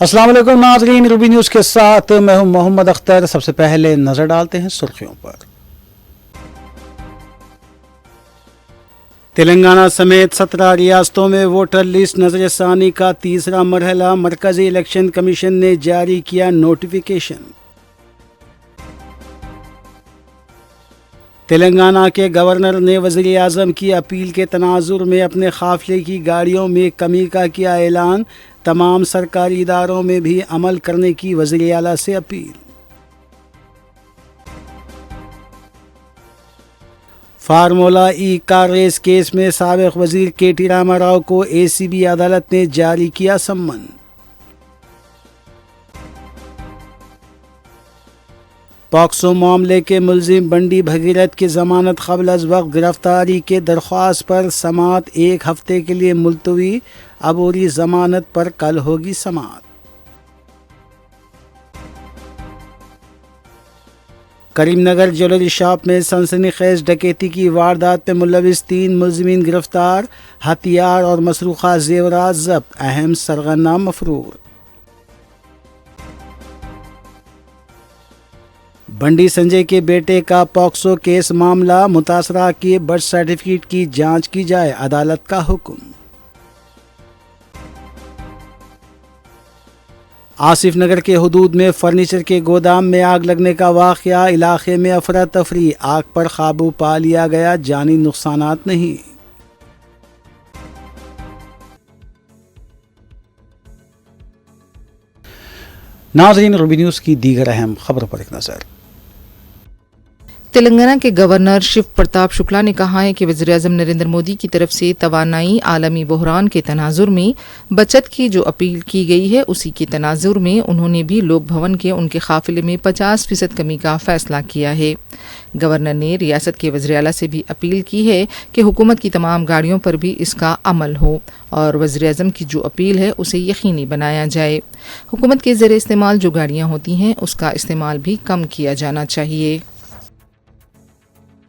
السلام علیکم ناظرین، روبی نیوز کے ساتھ میں ہوں محمد اختر۔ سب سے پہلے نظر ڈالتے ہیں سرخیوں پر۔ تلنگانہ سمیت 17 ریاستوں میں ووٹر لسٹ نظر ثانی کا تیسرا مرحلہ، مرکزی الیکشن کمیشن نے جاری کیا نوٹیفیکیشن۔ تلنگانہ کے گورنر نے وزیر اعظم کی اپیل کے تناظر میں اپنے قافلے کی گاڑیوں میں کمی کا کیا اعلان، تمام سرکاری اداروں میں بھی عمل کرنے کی وزیر اعلیٰ سے اپیل۔ فارمولا ای کار ریس کیس میں سابق وزیر کے ٹی راما راؤ کو اے سی بی عدالت نے جاری کیا سمن۔ پاکسو معاملے کے ملزم بنڈی بھگیرت کی ضمانت قبل از وقت گرفتاری کے درخواست پر سماعت 1 ہفتے کے لیے ملتوی، عبوری ضمانت پر کل ہوگی سماعت۔ کریم نگر جیولری شاپ میں سنسنی خیز ڈکیتی کی واردات میں ملوث 3 ملزمین گرفتار، ہتھیار اور مسروقہ زیورات ضبط، اہم سرغنہ مفرور۔ بنڈی سنجے کے بیٹے کا پاکسو کیس معاملہ، متاثرہ کے برتھ سرٹیفکیٹ کی جانچ کی جائے، عدالت کا حکم۔ آصف نگر کے حدود میں فرنیچر کے گودام میں آگ لگنے کا واقعہ، علاقے میں افراتفری، آگ پر قابو پا لیا گیا، جانی نقصانات نہیں۔ ناظرین، روبی نیوز کی دیگر اہم خبروں پر ایک نظر۔ تلنگانہ کے گورنر شیو پرتاپ شکلا نے کہا ہے کہ وزیر اعظم نریندر مودی کی طرف سے توانائی عالمی بحران کے تناظر میں بچت کی جو اپیل کی گئی ہے، اسی کے تناظر میں انہوں نے بھی لوک بھون کے ان کے قافلے میں 50% کمی کا فیصلہ کیا ہے۔ گورنر نے ریاست کے وزیر اعلیٰ سے بھی اپیل کی ہے کہ حکومت کی تمام گاڑیوں پر بھی اس کا عمل ہو اور وزیر اعظم کی جو اپیل ہے اسے یقینی بنایا جائے۔ حکومت کے زیر استعمال جو گاڑیاں ہوتی ہیں اس کا استعمال بھی کم کیا جانا چاہیے۔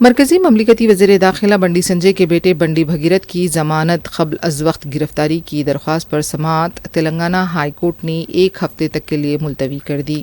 مرکزی مملکتی وزیر داخلہ بنڈی سنجے کے بیٹے بنڈی بھگیرت کی ضمانت قبل از وقت گرفتاری کی درخواست پر سماعت تلنگانہ ہائی کورٹ نے 1 ہفتے تک کے لیے ملتوی کر دی۔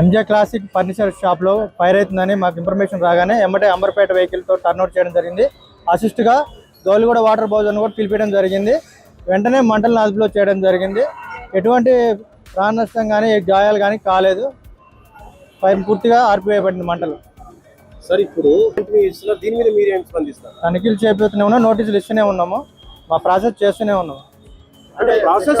ఎంజే క్లాసిక్ ఫర్నిచర్ షాప్లో ఫైర్ అవుతుందని మాకు ఇన్ఫర్మేషన్ రాగానే ఎమ్మటే అంబర్పేట వెహికల్తో టర్న్అవుట్ చేయడం జరిగింది. అసిస్ట్గా గోలిగూడ వాటర్ బౌజర్ను కూడా పిలిపించడం జరిగింది. వెంటనే మంటలను అదుపులో చేయడం జరిగింది. ఎటువంటి ప్రాణ నష్టం కానీ గాయాలు కానీ కాలేదు. ఫైర్ పూర్తిగా ఆర్పివేయబడింది మంటలు. సార్ ఇప్పుడు దీని మీద మీరు ఏం స్పందిస్తారు? తనిఖీలు చేపడుతూనే ఉన్నాం, నోటీసులు ఇస్తూనే ఉన్నాము, మా ప్రాసెస్ చేస్తూనే ఉన్నాము. అంటే ప్రాసెస్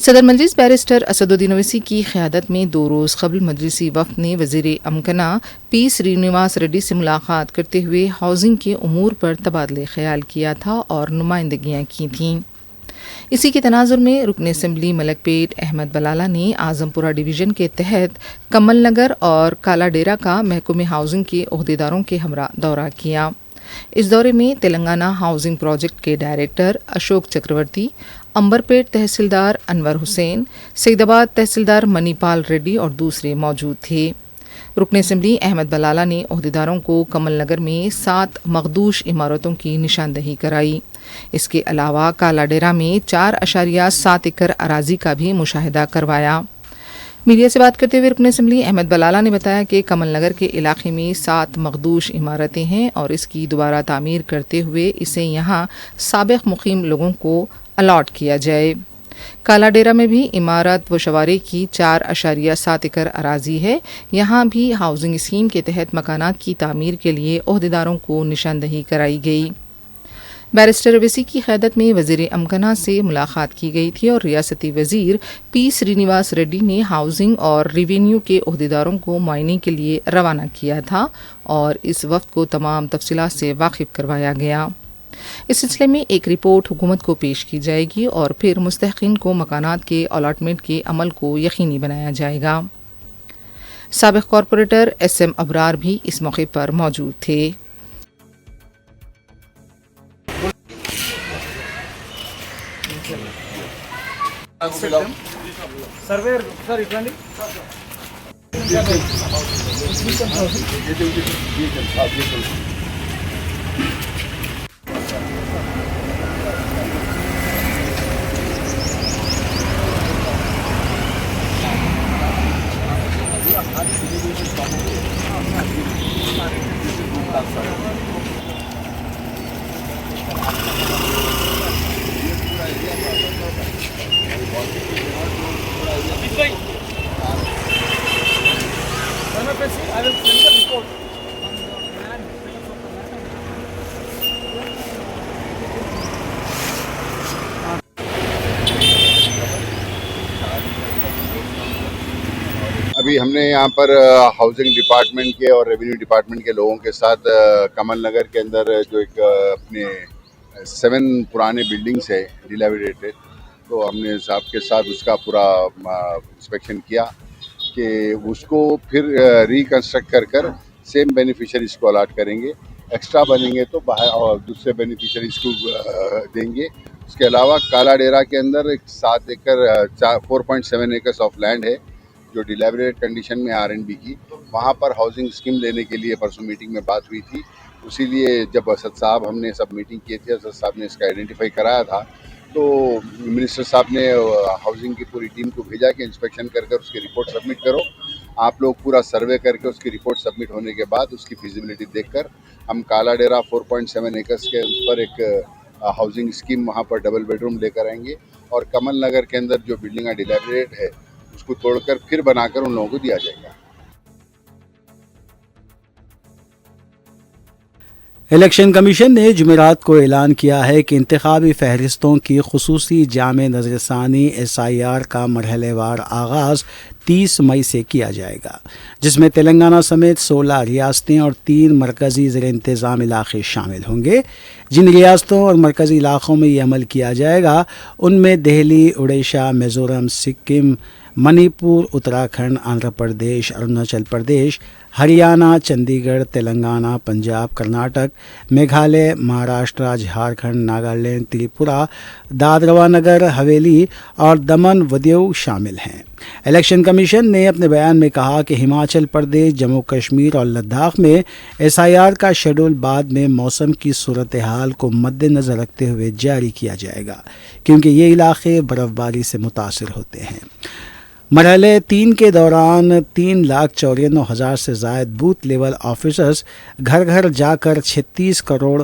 صدر مجلس بیرسٹر اسدالدین اویسی کی قیادت میں 2 روز قبل مجلسی وفد نے وزیر امکنہ پی سرینواس ریڈی سے ملاقات کرتے ہوئے ہاؤسنگ کے امور پر تبادلہ خیال کیا تھا اور نمائندگیاں کی تھیں۔ اسی کے تناظر میں رکن اسمبلی ملک پیٹ احمد بلالہ نے اعظم پورہ ڈویژن کے تحت کمل نگر اور کالا ڈیرا کا محکمہ ہاؤسنگ کے عہدیداروں کے ہمراہ دورہ کیا۔ اس دورے میں تلنگانہ ہاؤسنگ پروجیکٹ کے ڈائریکٹر اشوک چکرورتی، امبرپیٹ تحصیلدار انور حسین، سید آباد تحصیلدار منی پال ریڈی اور دوسرے موجود تھے۔ رکن اسمبلی احمد بلالہ نے عہدیداروں کو کمل نگر میں 7 مخدوش عمارتوں کی نشاندہی کرائی۔ اس کے علاوہ کالا ڈیرا میں 4.7 ایکڑ اراضی کا بھی مشاہدہ کروایا۔ میڈیا سے بات کرتے ہوئے رکن اسمبلی احمد بلالہ نے بتایا کہ کمل نگر کے علاقے میں 7 مخدوش عمارتیں ہیں اور اس کی دوبارہ تعمیر کرتے ہوئے اسے یہاں سابق مقیم لوگوں کو الاٹ کیا جائے۔ کالا ڈیرا میں بھی عمارت و شوارے کی 4.7 ایکڑ اراضی ہے، یہاں بھی ہاؤسنگ اسکیم کے تحت مکانات کی تعمیر کے لیے عہدیداروں کو نشاندہی کرائی گئی۔ بیرسٹر اویسی کی قیادت میں وزیر امکنہ سے ملاقات کی گئی تھی اور ریاستی وزیر پی سرینواس ریڈی نے ہاؤسنگ اور ریونیو کے عہدیداروں کو معائنے کے لیے روانہ کیا تھا اور اس وفد کو تمام تفصیلات سے واقف کروایا گیا۔ اس سلسلے میں ایک رپورٹ حکومت کو پیش کی جائے گی اور پھر مستحقین کو مکانات کے الاٹمنٹ کے عمل کو یقینی بنایا جائے گا۔ سابق کارپوریٹر ایس ایم ابرار بھی اس موقع پر موجود تھے۔ ابھی ہم نے یہاں پر ہاؤسنگ ڈپارٹمنٹ کے اور ریونیو ڈپارٹمنٹ کے لوگوں کے ساتھ کمل نگر کے اندر جو ایک اپنے 7 پرانے بلڈنگس ہے ڈیلیوریٹڈ، تو ہم نے صاحب کے ساتھ اس کا پورا انسپیکشن کیا کہ اس کو پھر ریکنسٹرکٹ کر سیم بینیفیشریز کو الاٹ کریں گے، ایکسٹرا بنیں گے تو باہر اور دوسرے بینیفیشریز کو دیں گے۔ اس کے علاوہ کالا ڈیرا کے اندر ایک 7 ایکڑ 4.7 ایکرز آف لینڈ ہے جو ڈیلیوریٹ کنڈیشن میں R&B کی، وہاں پر ہاؤسنگ اسکیم لینے کے لیے پرسوں میٹنگ میں بات ہوئی تھی۔ اسی لیے جب اسد صاحب ہم نے سب میٹنگ کی تھی، اسد صاحب نے اس کا آئیڈینٹیفائی کرایا تھا، تو منسٹر صاحب نے ہاؤسنگ کی پوری ٹیم کو بھیجا کہ انسپیکشن کر اس کی رپورٹ سبمٹ کرو۔ آپ لوگ پورا سروے کر کے اس کی رپورٹ سبمٹ ہونے کے بعد اس کی فیزیبلٹی دیکھ کر ہم کالا ڈیرا 4.7 ایکرز کے اوپر ایک ہاؤسنگ اسکیم وہاں پر ڈبل بیڈ روم لے کر آئیں گے، اور کمل نگر کے اندر جو بلڈنگاں ڈیلیوریٹ ہے اس کو توڑ کر پھر بنا کر ان لوگوں کو دیا جائے گا۔ الیکشن کمیشن نے جمعرات کو اعلان کیا ہے کہ انتخابی فہرستوں کی خصوصی جامع نظر ثانی SIR کا مرحلے وار آغاز 30 مئی سے کیا جائے گا، جس میں تلنگانہ سمیت 16 ریاستیں اور 3 مرکزی زیر انتظام علاقے شامل ہوں گے۔ جن ریاستوں اور مرکزی علاقوں میں یہ عمل کیا جائے گا ان میں دہلی، اڑیسہ، میزورم، سکم، منی پور، اتراکھنڈ، آندھرا پردیش، اروناچل پردیش، ہریانہ، چندی گڑھ، تلنگانہ، پنجاب، کرناٹک، میگھالیہ، مہاراشٹر، جھارکھنڈ، ناگالینڈ، تریپورہ، دادر و نگر حویلی اور دمن و دیو شامل ہیں۔ الیکشن کمیشن نے اپنے بیان میں کہا کہ ہماچل پردیش، جموں کشمیر اور لداخ میں SIR کا شیڈول بعد میں موسم کی صورتحال کو مد نظر رکھتے ہوئے جاری کیا جائے گا، کیونکہ یہ علاقے برف باری سے متاثر ہوتے ہیں۔ مرحلے 3 کے دوران 3,94,000 سے زائد بوتھ لیول آفیسرز گھر گھر جا کر 36 کروڑ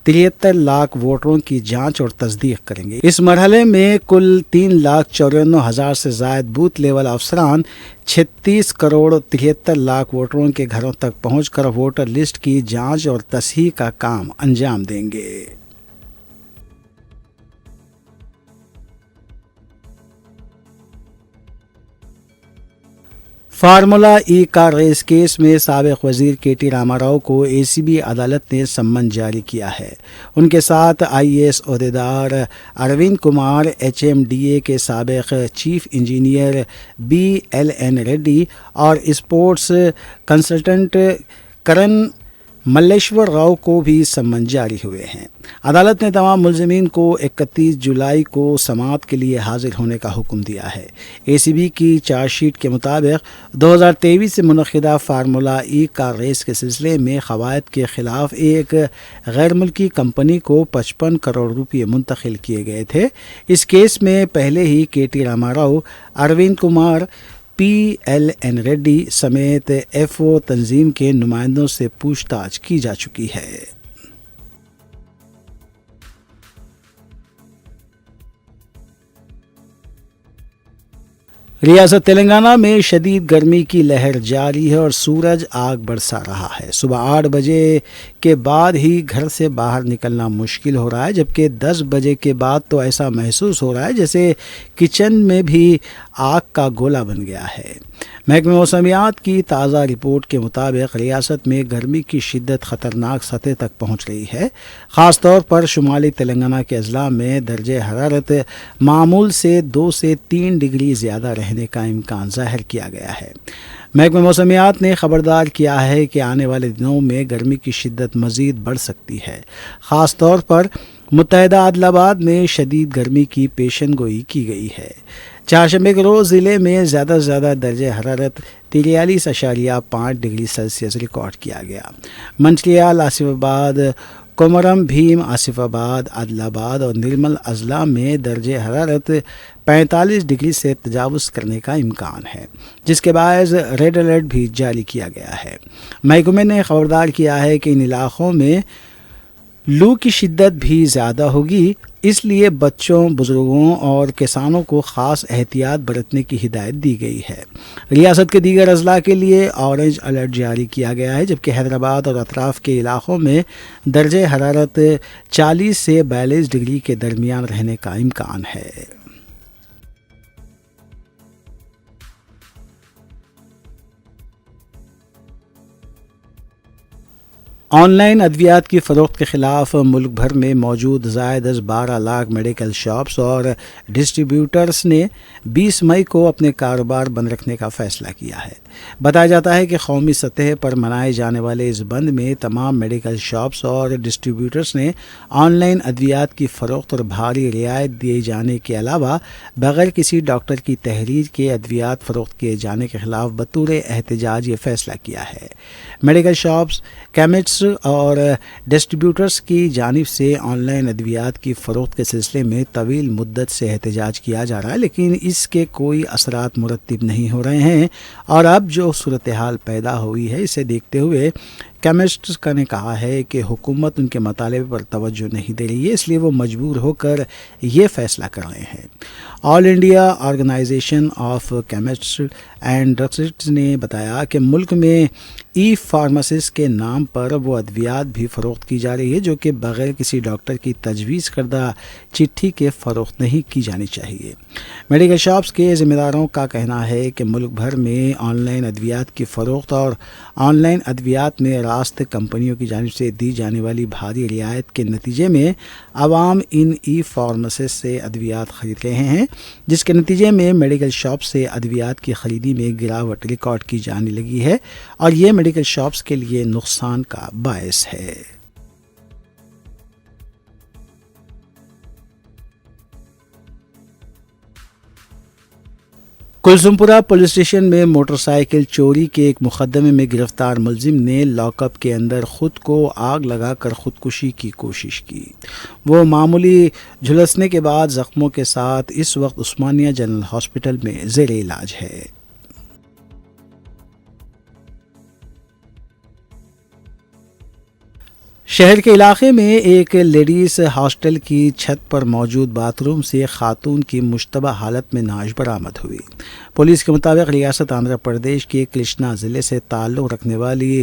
73 لاکھ ووٹروں کی جانچ اور تصدیق کریں گے۔ اس مرحلے میں کل 3,94,000 سے زائد بوتھ لیول افسران 36 کروڑ 73 لاکھ ووٹروں کے گھروں تک پہنچ کر ووٹر لسٹ کی جانچ اور تصحیح کا کام انجام دیں گے۔ فارمولا ای کار ریس کیس میں سابق وزیر کے ٹی راما راؤ کو اے سی بی عدالت نے سمن جاری کیا ہے۔ ان کے ساتھ آئی اے ایس عہدیدار Arvind Kumar, H M D A کے سابق chief engineer B L N Reddy اور اسپورٹس کنسلٹنٹ کرن ملیشور راؤ کو بھی سمن جاری ہوئے ہیں۔ عدالت نے تمام ملزمین کو 31 جولائی کو سماعت کے لیے حاضر ہونے کا حکم دیا ہے۔ اے سی بی کی چارج شیٹ کے مطابق 2023 سے منعقدہ فارمولا ای کار ریس کے سلسلے میں قواعد کے خلاف ایک غیر ملکی کمپنی کو 55 کروڑ روپے منتقل کیے گئے تھے۔ اس کیس میں پہلے ہی K T Rama Rao, Arvind Kumar, P L N Reddy سمیت ایف او تنظیم کے نمائندوں سے پوچھ تاچھ کی جا چکی ہے۔ ریاست تلنگانہ میں شدید گرمی کی لہر جاری ہے اور سورج آگ برسا رہا ہے۔ صبح 8 بجے کے بعد ہی گھر سے باہر نکلنا مشکل ہو رہا ہے، جبکہ 10 بجے کے بعد تو ایسا محسوس ہو رہا ہے جیسے کچن میں بھی آگ کا گولا بن گیا ہے۔ محکمہ موسمیات کی تازہ رپورٹ کے مطابق ریاست میں گرمی کی شدت خطرناک سطح تک پہنچ رہی ہے۔ خاص طور پر شمالی تلنگانہ کے اضلاع میں درجہ حرارت معمول سے 2 سے 3 ڈگری زیادہ رہنے کا امکان ظاہر کیا گیا ہے۔ محکمہ موسمیات نے خبردار کیا ہے کہ آنے والے دنوں میں گرمی کی شدت مزید بڑھ سکتی ہے۔ خاص طور پر متحدہ عادل آباد میں شدید گرمی کی پیشن گوئی کی گئی ہے۔ چہارشنبے کے روز ضلع میں زیادہ سے زیادہ درجہ حرارت 43.5 ڈگری سیلسیس ریکارڈ کیا گیا۔ منچریال، آصف آباد، کومرم بھیم، آصف آباد، عادل آباد اور نرمل اضلاع میں درجہ حرارت 45 ڈگری سے تجاوز کرنے کا امکان ہے، جس کے باعث ریڈ الرٹ بھی جاری کیا گیا ہے۔ محکمے نے خبردار کیا ہے کہ ان علاقوں میں لو کی شدت بھی زیادہ ہوگی، اس لیے بچوں، بزرگوں اور کسانوں کو خاص احتیاط برتنے کی ہدایت دی گئی ہے۔ ریاست کے دیگر اضلاع کے لیے اورنج الرٹ جاری کیا گیا ہے، جبکہ حیدرآباد اور اطراف کے علاقوں میں درجہ حرارت 40 سے 42 ڈگری کے درمیان رہنے کا امکان ہے۔ آن لائن ادویات کی فروخت کے خلاف ملک بھر میں موجود زائد از 12 لاکھ میڈیکل شاپس اور ڈسٹریبیوٹرز نے 20 مئی کو اپنے کاروبار بند رکھنے کا فیصلہ کیا ہے۔ بتایا جاتا ہے کہ قومی سطح پر منائے جانے والے اس بند میں تمام میڈیکل شاپس اور ڈسٹریبیوٹرز نے آن لائن ادویات کی فروخت اور بھاری رعایت دیے جانے کے علاوہ بغیر کسی ڈاکٹر کی تحریر کے ادویات فروخت کیے جانے کے خلاف بطور احتجاج یہ فیصلہ کیا ہے۔ میڈیکل شاپس، کیمسٹس اور ڈسٹریبیوٹرز کی جانب سے آن لائن ادویات کی فروخت کے سلسلے میں طویل مدت سے احتجاج کیا جا رہا ہے، لیکن اس کے کوئی اثرات مرتب نہیں ہو رہے ہیں، اور اب جو صورتحال پیدا ہوئی ہے اسے دیکھتے ہوئے کیمسٹس نے کہا ہے کہ حکومت ان کے مطالبے پر توجہ نہیں دے رہی ہے، اس لیے وہ مجبور ہو کر یہ فیصلہ کر رہے ہیں۔ All India organisation of chemists and druggists نے بتایا کہ ملک میں ای فارماسسٹ کے نام پر وہ ادویات بھی فروخت کی جا رہی ہے جو کہ بغیر کسی ڈاکٹر کی تجویز کردہ چٹھی کے فروخت نہیں کی جانی چاہیے۔ میڈیکل شاپس کے ذمہ داروں کا کہنا ہے کہ ملک بھر میں آن لائن ادویات کی فروخت اور آن لائن ادویات میں راست کمپنیوں کی جانب سے دی جانے والی بھاری رعایت کے نتیجے میں عوام ان ای فارماسسٹ سے ادویات خرید رہے ہیں، جس کے نتیجے میں میڈیکل شاپ سے ادویات کی خریدی میں گراوٹ ریکارڈ کی جانے لگی ہے، اور یہ میڈیکل شاپس کے لیے نقصان کا باعث ہے۔ کلسمپورہ پولیس اسٹیشن میں موٹر سائیکل چوری کے ایک مقدمے میں گرفتار ملزم نے لاک اپ کے اندر خود کو آگ لگا کر خودکشی کی کوشش کی۔ وہ معمولی جھلسنے کے بعد زخموں کے ساتھ اس وقت عثمانیہ جنرل ہاسپٹل میں زیر علاج ہے۔ شہر کے علاقے میں ایک لیڈیز ہاسٹل کی چھت پر موجود باتھ روم سے خاتون کی مشتبہ حالت میں نعش برآمد ہوئی۔ پولیس کے مطابق ریاست آندھرا پردیش کے کرشنا ضلع سے تعلق رکھنے والی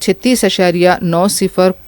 36.90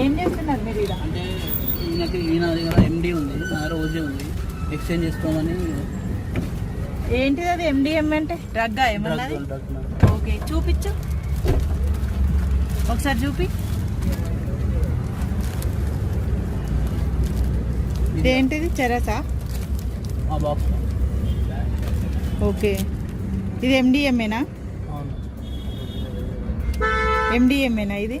ఏం చేస్తున్నారు మీరు ఇక్కడ? అంటే ఈయన దగ్గర ఎండి ఉంది, నా దగ్గర ఓజీ ఉంది, ఎక్స్చేంజ్ చేసుకోమని. ఏంటిది అది? ఎండిఎం అంటే డ్రగ్గా ఏమన్నది? ఓకే, చూపించు ఒకసారి, చూపి. ఇదేంటిది? చెరసా? ఆ బాక్స్. ఓకే, ఇది ఎండిఎంఏనా? అవును, ఎండిఎంఏనా ఇది?